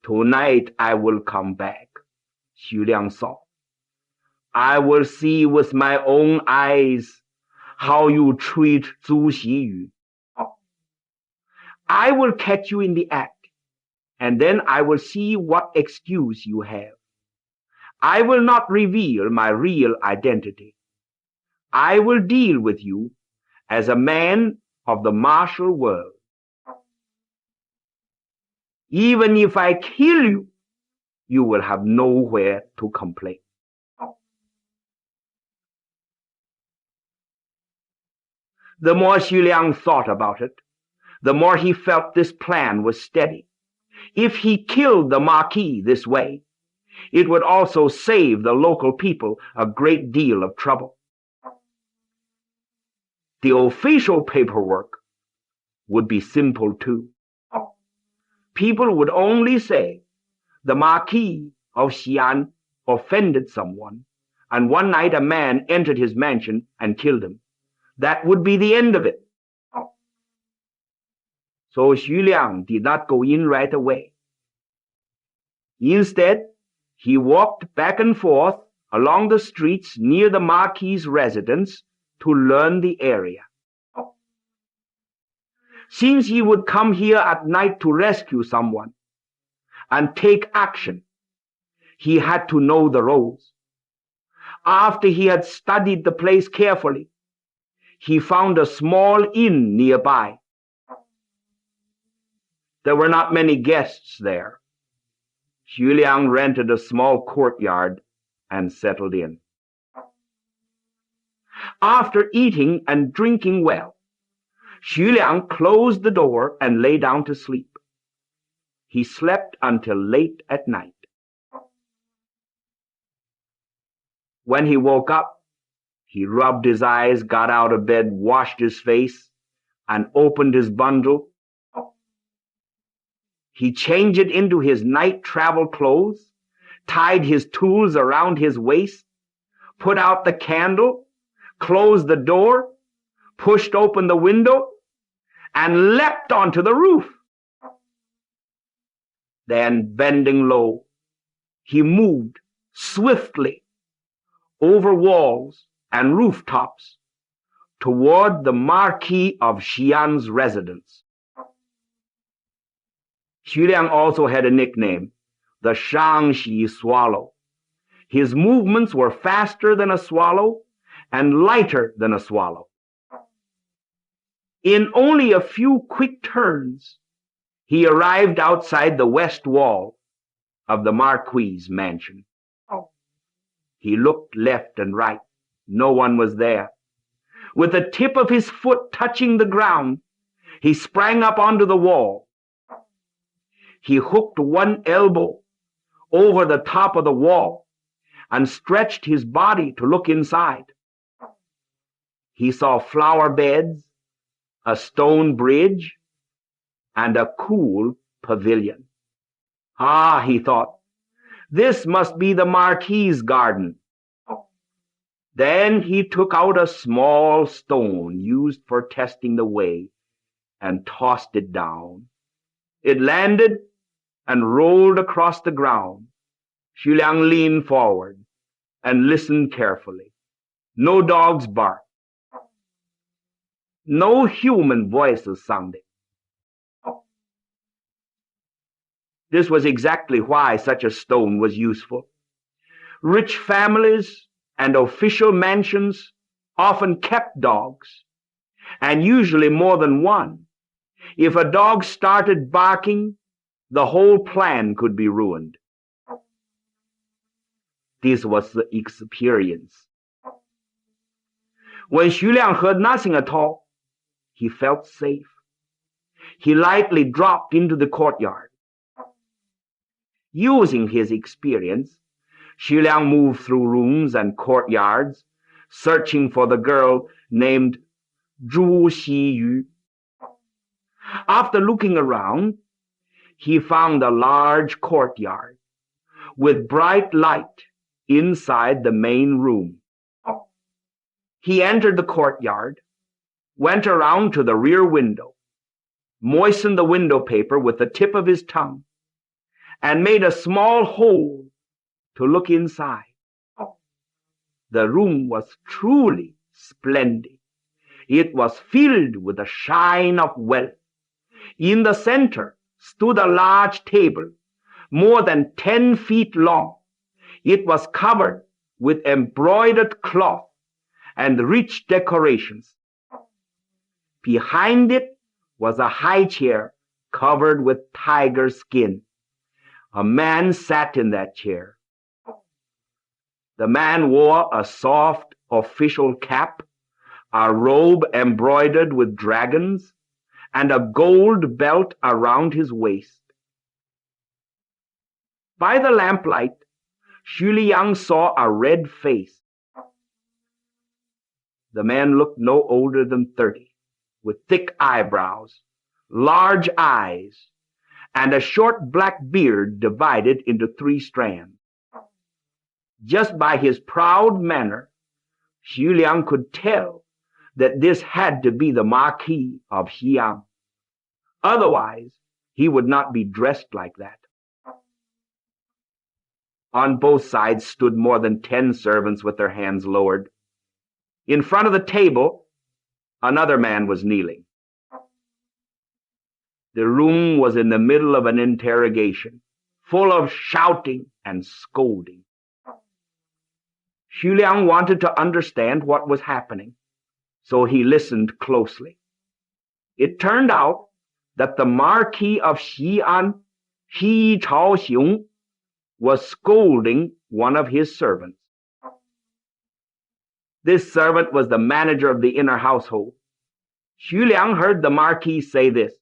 Tonight I will come back, Xu Liang thought. I will see with my own eyes how you treat Zhu Xiyu. I will catch you in the act, and then I will see what excuse you have. I will not reveal my real identity. I will deal with you as a man of the martial world. Even if I kill you, you will have nowhere to complain. The more Xu Liang thought about it, the more he felt this plan was steady. If he killed the Marquis this way, it would also save the local people a great deal of trouble. The official paperwork would be simple too. People would only say the Marquis of Xi'an offended someone, and one night a man entered his mansion and killed him. That would be the end of it. So Xu Liang did not go in right away. Instead, he walked back and forth along the streets near the Marquis's residence to learn the area. Since he would come here at night to rescue someone and take action, he had to know the roads. After he had studied the place carefully, he found a small inn nearby. There were not many guests there. Xu Liang rented a small courtyard and settled in. After eating and drinking well, Xu Liang closed the door and lay down to sleep. He slept until late at night. When he woke up, he rubbed his eyes, got out of bed, washed his face, and opened his bundle. He changed it into his night travel clothes, tied his tools around his waist, put out the candle, closed the door, pushed open the window, and leapt onto the roof. Then, bending low, he moved swiftly over walls and rooftops toward the Marquis of Xi'an's residence. Xu Liang also had a nickname, the Shangxi Swallow. His movements were faster than a swallow and lighter than a swallow. In only a few quick turns, he arrived outside the west wall of the Marquis's mansion. He looked left and right. No one was there. With the tip of his foot touching the ground, he sprang up onto the wall. He hooked one elbow over the top of the wall and stretched his body to look inside. He saw flower beds, a stone bridge, and a cool pavilion. Ah, he thought, this must be the Marquis's garden. Then he took out a small stone used for testing the way and tossed it down. It landed and rolled across the ground. Xu Liang leaned forward and listened carefully. No dogs barked. No human voices sounded. This was exactly why such a stone was useful. Rich families and official mansions often kept dogs, and usually more than one. If a dog started barking, the whole plan could be ruined. This was the experience. When Xu Liang heard nothing at all, he felt safe. He lightly dropped into the courtyard. Using his experience, Xu Liang moved through rooms and courtyards, searching for the girl named Zhu Xiyu. After looking around, he found a large courtyard with bright light inside the main room. He entered the courtyard, went around to the rear window, moistened the window paper with the tip of his tongue, and made a small hole to look inside. The room was truly splendid. It was filled with the shine of wealth. In the center stood a large table, more than 10 feet long. It was covered with embroidered cloth and rich decorations. Behind it was a high chair covered with tiger skin. A man sat in that chair. The man wore a soft official cap, a robe embroidered with dragons, and a gold belt around his waist. By the lamplight, Xu Liang saw a red face. The man looked no older than 30, with thick eyebrows, large eyes, and a short black beard divided into 3 strands. Just by his proud manner, Xu Liang could tell that this had to be the Marquis of Xi'an. Otherwise, he would not be dressed like that. On both sides stood more than 10 servants with their hands lowered. In front of the table, another man was kneeling. The room was in the middle of an interrogation, full of shouting and scolding. Xu Liang wanted to understand what was happening, so he listened closely. It turned out that the Marquis of Xi'an, Xi Chaoxiong, was scolding one of his servants. This servant was the manager of the inner household. Xu Liang heard the Marquis say this: